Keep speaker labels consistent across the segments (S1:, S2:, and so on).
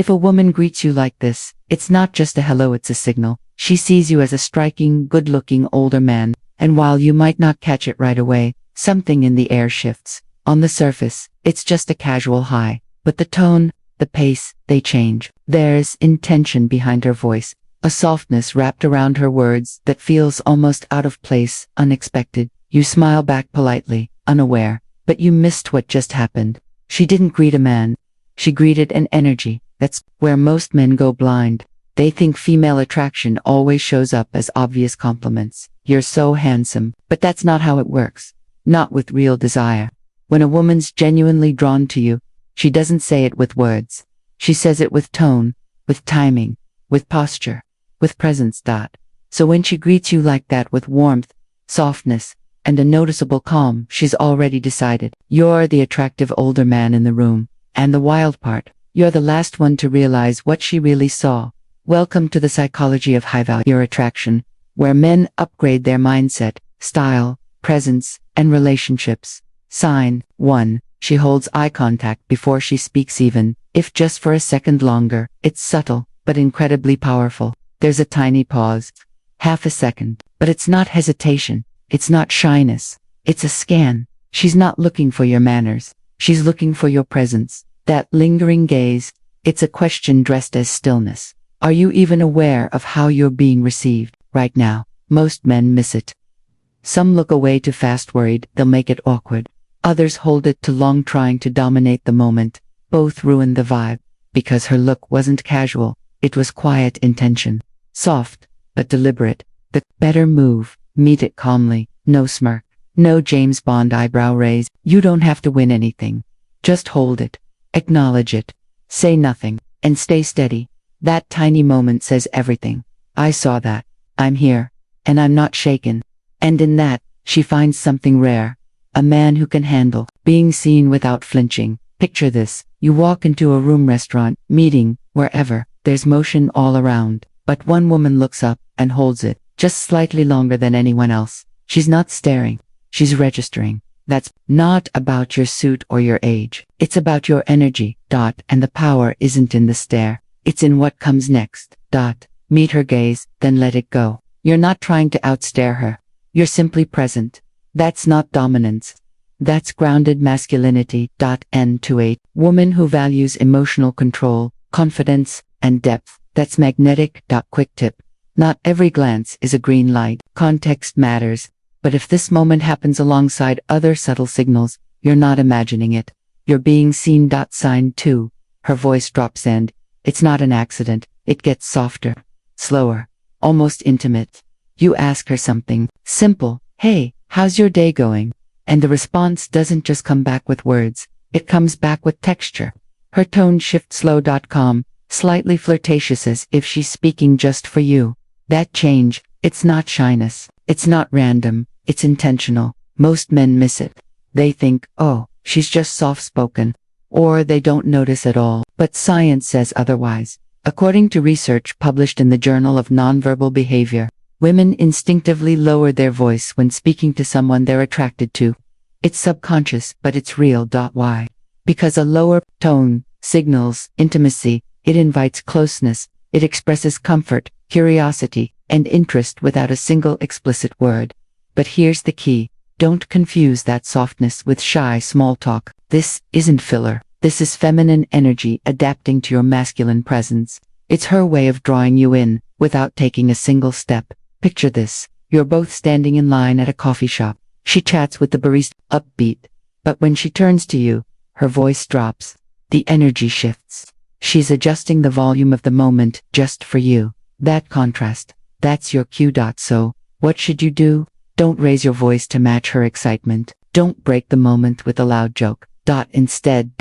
S1: If a woman greets you like this, it's not just a hello, it's a signal. She sees you as a striking, good-looking older man, and while you might not catch it right away, something in the air shifts. On the surface, it's just a casual hi, but the tone, the pace, they change. There's intention behind her voice, a softness wrapped around her words that feels almost out of place, unexpected. You smile back politely, unaware, but you missed what just happened. She didn't greet a man. She greeted an energy. That's where most men go blind. They think female attraction always shows up as obvious compliments. You're so handsome, but that's not how it works. Not with real desire. When a woman's genuinely drawn to you, she doesn't say it with words. She says it with tone, with timing, with posture, with presence. So when she greets you like that with warmth, softness, and a noticeable calm, she's already decided. You're the attractive older man in the room. And the wild part, you're the last one to realize what she really saw. Welcome to the psychology of high-value attraction, where men upgrade their mindset, style, presence, and relationships. Sign 1. She holds eye contact before she speaks, even if just for a second longer. It's subtle, but incredibly powerful. There's a tiny pause. Half a second. But it's not hesitation. It's not shyness. It's a scan. She's not looking for your manners. She's looking for your presence. That lingering gaze. It's a question dressed as stillness. Are you even aware of how you're being received right now? Most men miss it. Some look away too fast, worried they'll make it awkward. Others hold it too long, trying to dominate the moment. Both ruin the vibe. Because her look wasn't casual. It was quiet intention. Soft, but deliberate. The better move. Meet it calmly. No smirk. No James Bond eyebrow raise. You don't have to win anything. Just hold it. Acknowledge it. Say nothing. And stay steady. That tiny moment says everything. I saw that. I'm here. And I'm not shaken. And in that, she finds something rare. A man who can handle being seen without flinching. Picture this. You walk into a room, restaurant, meeting, wherever. There's motion all around. But one woman looks up and holds it, just slightly longer than anyone else. She's not staring. She's registering. That's not about your suit or your age. It's about your energy. And the power isn't in the stare. It's in what comes next. Meet her gaze, then let it go. You're not trying to outstare her. You're simply present. That's not dominance. That's grounded masculinity. N to 8. Woman who values emotional control, confidence, and depth. That's magnetic. Quick tip. Not every glance is a green light. Context matters. But if this moment happens alongside other subtle signals, you're not imagining it. You're being seen. Sign 2. Her voice drops, and it's not an accident. It gets softer, slower, almost intimate. You ask her something simple. Hey, how's your day going? And the response doesn't just come back with words. It comes back with texture. Her tone shifts slow. Calm, slightly flirtatious, as if she's speaking just for you. That change, it's not shyness. It's not random. It's intentional. Most men miss it. They think, oh, she's just soft-spoken. Or they don't notice at all. But science says otherwise. According to research published in the Journal of Nonverbal Behavior, women instinctively lower their voice when speaking to someone they're attracted to. It's subconscious, but it's real. Why? Because a lower tone signals intimacy. It invites closeness. It expresses comfort, curiosity, and interest without a single explicit word. But here's the key. Don't confuse that softness with shy small talk. This isn't filler. This is feminine energy adapting to your masculine presence. It's her way of drawing you in, without taking a single step. Picture this. You're both standing in line at a coffee shop. She chats with the barista, upbeat. But when she turns to you, her voice drops. The energy shifts. She's adjusting the volume of the moment just for you. That contrast. That's your cue. So, what should you do? Don't raise your voice to match her excitement. Don't break the moment with a loud joke. Instead,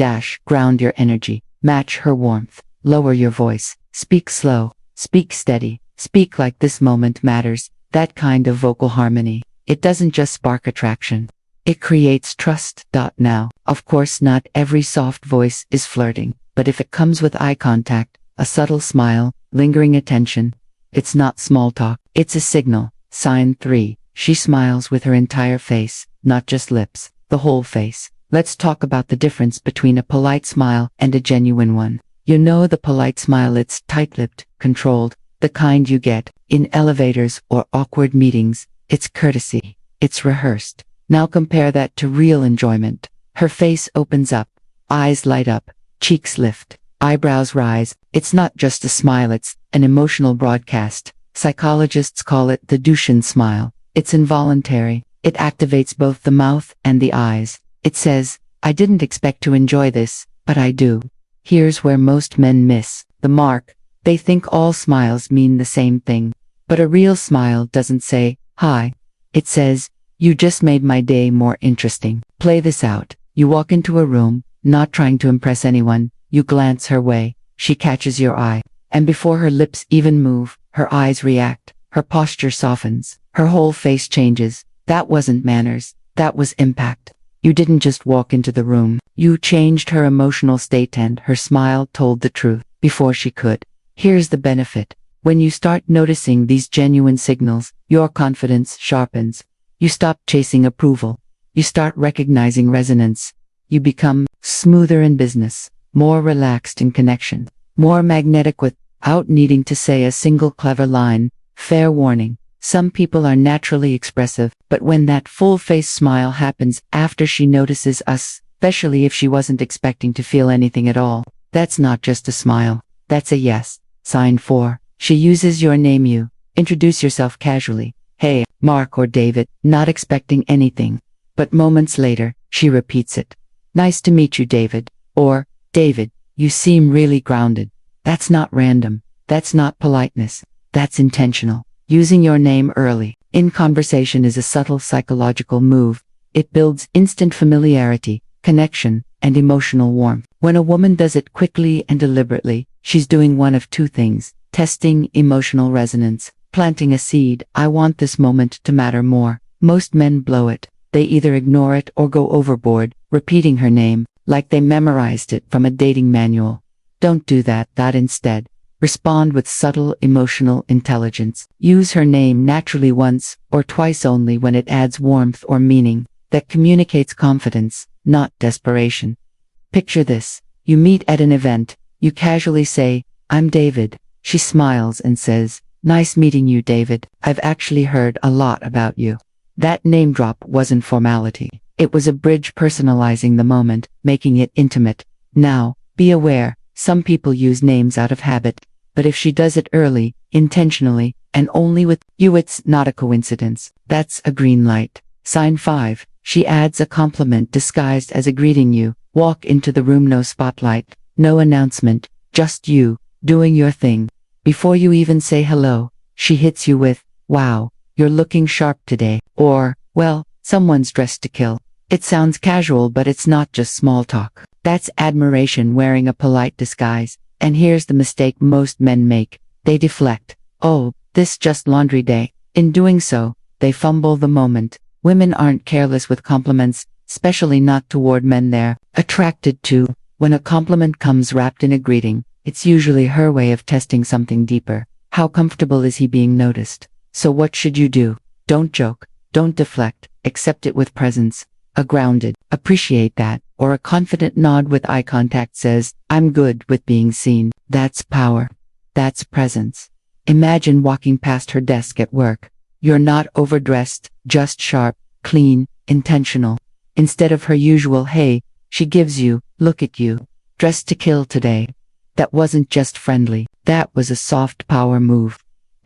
S1: ground your energy. Match her warmth. Lower your voice. Speak slow. Speak steady. Speak like this moment matters. That kind of vocal harmony. It doesn't just spark attraction. It creates trust. Now, of course, not every soft voice is flirting. But if it comes with eye contact, a subtle smile, lingering attention, it's not small talk. It's a signal. Sign 3. She smiles with her entire face, not just lips, the whole face. Let's talk about the difference between a polite smile and a genuine one. You know the polite smile, it's tight-lipped, controlled, the kind you get in elevators or awkward meetings. It's courtesy. It's rehearsed. Now compare that to real enjoyment. Her face opens up, eyes light up, cheeks lift, eyebrows rise. It's not just a smile, it's an emotional broadcast. Psychologists call it the Duchenne smile. It's involuntary. It activates both the mouth and the eyes. It says, I didn't expect to enjoy this, but I do. Here's where most men miss the mark. They think all smiles mean the same thing. But a real smile doesn't say, hi. It says, you just made my day more interesting. Play this out. You walk into a room, not trying to impress anyone. You glance her way. She catches your eye. And before her lips even move, her eyes react. Her posture softens. Her whole face changes. That wasn't manners. That was impact. You didn't just walk into the room. You changed her emotional state, and her smile told the truth before she could. Here's the benefit. When you start noticing these genuine signals, your confidence sharpens. You stop chasing approval. You start recognizing resonance. You become smoother in business, more relaxed in connection, more magnetic without needing to say a single clever line. Fair warning. Some people are naturally expressive, but when that full-face smile happens after she notices us, especially if she wasn't expecting to feel anything at all, that's not just a smile. That's a yes. Sign 4. She uses your name. You introduce yourself casually. Hey, Mark or David, not expecting anything. But moments later, she repeats it. Nice to meet you, David. Or, David, you seem really grounded. That's not random. That's not politeness. That's intentional. Using your name early in conversation is a subtle psychological move. It builds instant familiarity, connection, and emotional warmth. When a woman does it quickly and deliberately, she's doing one of two things: testing emotional resonance, planting a seed. I want this moment to matter more. Most men blow it. They either ignore it or go overboard, repeating her name like they memorized it from a dating manual. Don't do that. Instead, respond with subtle emotional intelligence. Use her name naturally once or twice only when it adds warmth or meaning that communicates confidence, not desperation. Picture this. You meet at an event. You casually say, I'm David. She smiles and says, nice meeting you, David. I've actually heard a lot about you. That name drop wasn't formality. It was a bridge personalizing the moment, making it intimate. Now, be aware, some people use names out of habit. But if she does it early, intentionally, and only with you, it's not a coincidence. That's a green light. Sign 5. She adds a compliment disguised as a greeting. You walk into the room, no spotlight, no announcement, just you, doing your thing. Before you even say hello, she hits you with, wow, you're looking sharp today. Or, well, someone's dressed to kill. It sounds casual, but it's not just small talk. That's admiration wearing a polite disguise. And here's the mistake most men make. They deflect. Oh, this just laundry day. In doing so, they fumble the moment. Women aren't careless with compliments, especially not toward men they're attracted to. When a compliment comes wrapped in a greeting, it's usually her way of testing something deeper. How comfortable is he being noticed? So what should you do? Don't joke. Don't deflect. Accept it with presence. A grounded, appreciate that, or a confident nod with eye contact says, I'm good with being seen. That's power. That's presence. Imagine walking past her desk at work. You're not overdressed, just sharp, clean, intentional. Instead of her usual, hey, she gives you, look at you, dressed to kill today. That wasn't just friendly. That was a soft power move.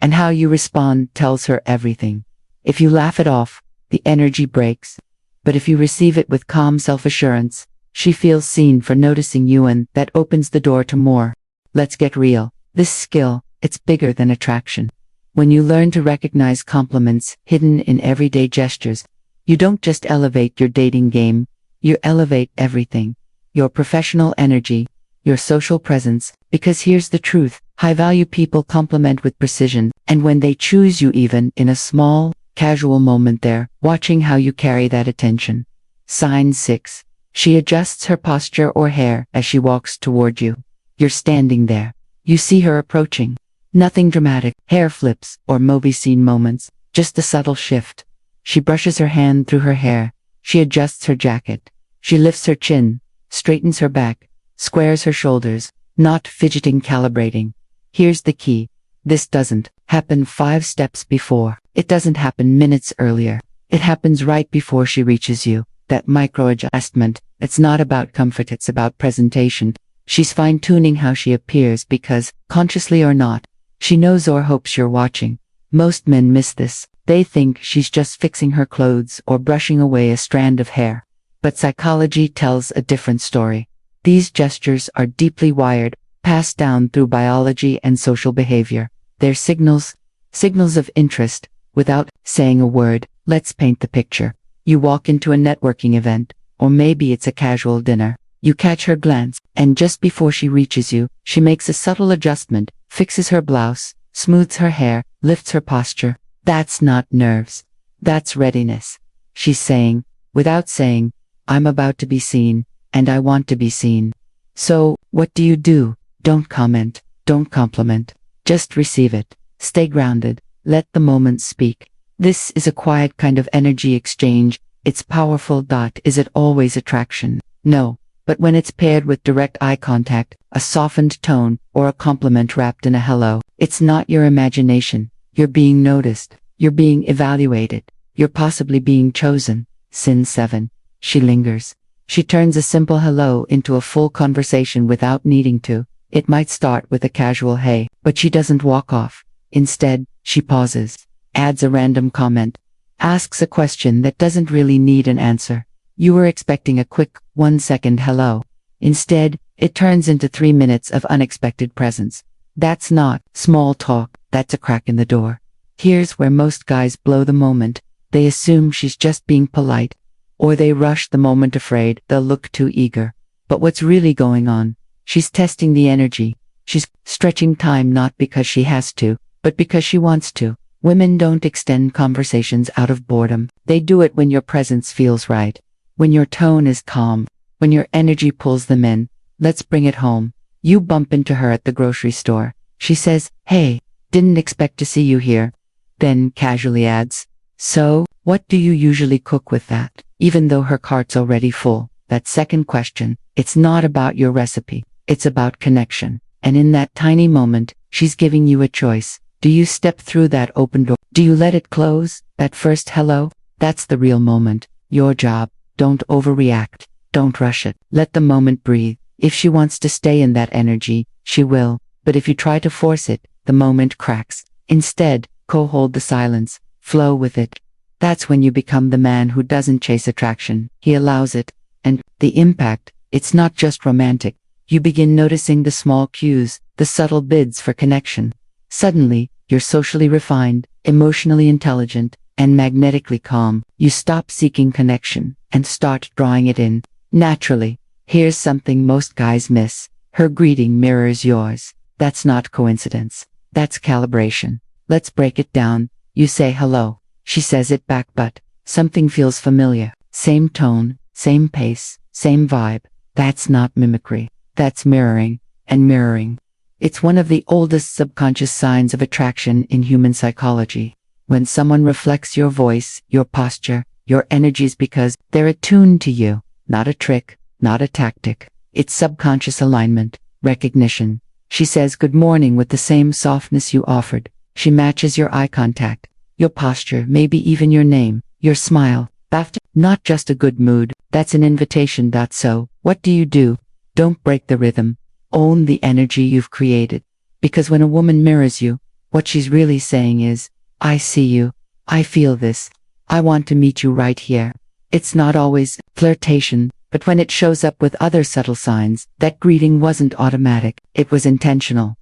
S1: And how you respond tells her everything. If you laugh it off, the energy breaks. But if you receive it with calm self-assurance, she feels seen for noticing you, and that opens the door to more. Let's get real. This skill, it's bigger than attraction. When you learn to recognize compliments hidden in everyday gestures, you don't just elevate your dating game, you elevate everything. Your professional energy, your social presence, because here's the truth, high-value people compliment with precision, and when they choose you even in a small, casual moment, they're watching how you carry that attention. Sign 6. She adjusts her posture or hair as she walks toward you. You're standing there. You see her approaching. Nothing dramatic, hair flips, or movie scene moments, just a subtle shift. She brushes her hand through her hair. She adjusts her jacket. She lifts her chin, straightens her back, squares her shoulders. not fidgeting, calibrating. Here's the key. This doesn't happen 5 steps before. It doesn't happen minutes earlier. It happens right before she reaches you. That micro adjustment, it's not about comfort, it's about presentation. She's fine-tuning how she appears because, consciously or not, she knows or hopes you're watching. Most men miss this. They think she's just fixing her clothes or brushing away a strand of hair. But psychology tells a different story. These gestures are deeply wired, passed down through biology and social behavior. They're signals of interest, without saying a word. Let's paint the picture. You walk into a networking event, or maybe it's a casual dinner. You catch her glance, and just before she reaches you, she makes a subtle adjustment, fixes her blouse, smooths her hair, lifts her posture. That's not nerves. That's readiness. She's saying, without saying, I'm about to be seen, and I want to be seen. So, what do? Don't comment, don't compliment. Just receive it. Stay grounded. Let the moment speak. This is a quiet kind of energy exchange. It's powerful. Is it always attraction? No. But when it's paired with direct eye contact, a softened tone, or a compliment wrapped in a hello, it's not your imagination. You're being noticed. You're being evaluated. You're possibly being chosen. Sin 7. She lingers. She turns a simple hello into a full conversation without needing to. It might start with a casual hey, but she doesn't walk off. Instead, she pauses, adds a random comment, asks a question that doesn't really need an answer. You were expecting a quick, 1-second hello. Instead, it turns into 3 minutes of unexpected presence. That's not small talk, that's a crack in the door. Here's where most guys blow the moment. They assume she's just being polite, or they rush the moment afraid they'll look too eager. But what's really going on? She's testing the energy. She's stretching time not because she has to, but because she wants to. Women don't extend conversations out of boredom. They do it when your presence feels right. When your tone is calm. When your energy pulls them in. Let's bring it home. You bump into her at the grocery store. She says, hey, didn't expect to see you here. Then casually adds, so, what do you usually cook with that? Even though her cart's already full. That second question, it's not about your recipe. It's about connection. And in that tiny moment, she's giving you a choice. Do you step through that open door? Do you let it close? That first hello? That's the real moment. Your job. Don't overreact. Don't rush it. Let the moment breathe. If she wants to stay in that energy, she will. But if you try to force it, the moment cracks. Instead, co-hold the silence. Flow with it. That's when you become the man who doesn't chase attraction. He allows it. And the impact, it's not just romantic. You begin noticing the small cues, the subtle bids for connection. Suddenly, you're socially refined, emotionally intelligent, and magnetically calm. You stop seeking connection and start drawing it in. Naturally. Here's something most guys miss. Her greeting mirrors yours. That's not coincidence. That's calibration. Let's break it down. You say hello. She says it back, but something feels familiar. Same tone, same pace, same vibe. That's not mimicry. That's mirroring. And mirroring. It's one of the oldest subconscious signs of attraction in human psychology. When someone reflects your voice, your posture, your energies because they're attuned to you. Not a trick, not a tactic. It's subconscious alignment, recognition. She says good morning with the same softness you offered. She matches your eye contact, your posture, maybe even your name, your smile. Not just a good mood, that's an invitation. So, what do? Don't break the rhythm. Own the energy you've created. Because when a woman mirrors you, what she's really saying is, I see you. I feel this. I want to meet you right here. It's not always flirtation, but when it shows up with other subtle signs, that greeting wasn't automatic. It was intentional.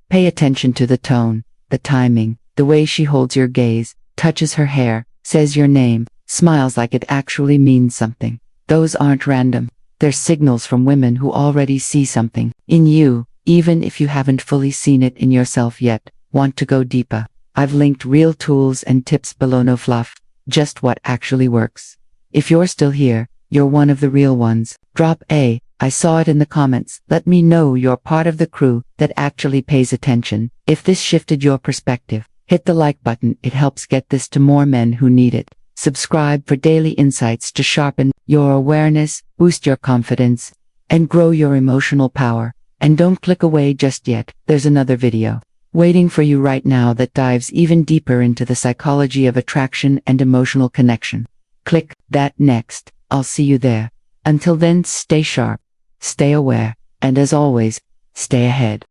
S1: Pay attention to the tone, the timing, the way she holds your gaze, touches her hair, says your name, smiles like it actually means something. Those aren't random. They're signals from women who already see something in you, even if you haven't fully seen it in yourself yet. Want to go deeper? I've linked real tools and tips below. No fluff, just what actually works. If you're still here, you're one of the real ones. Drop a I saw it in the comments. Let me know you're part of the crew that actually pays attention. If this shifted your perspective, hit the like button. It helps get this to more men who need it. Subscribe for daily insights to sharpen your awareness, boost your confidence, and grow your emotional power. And don't click away just yet, there's another video waiting for you right now that dives even deeper into the psychology of attraction and emotional connection. Click that next. I'll see you there. Until then, stay sharp, stay aware, and as always, stay ahead.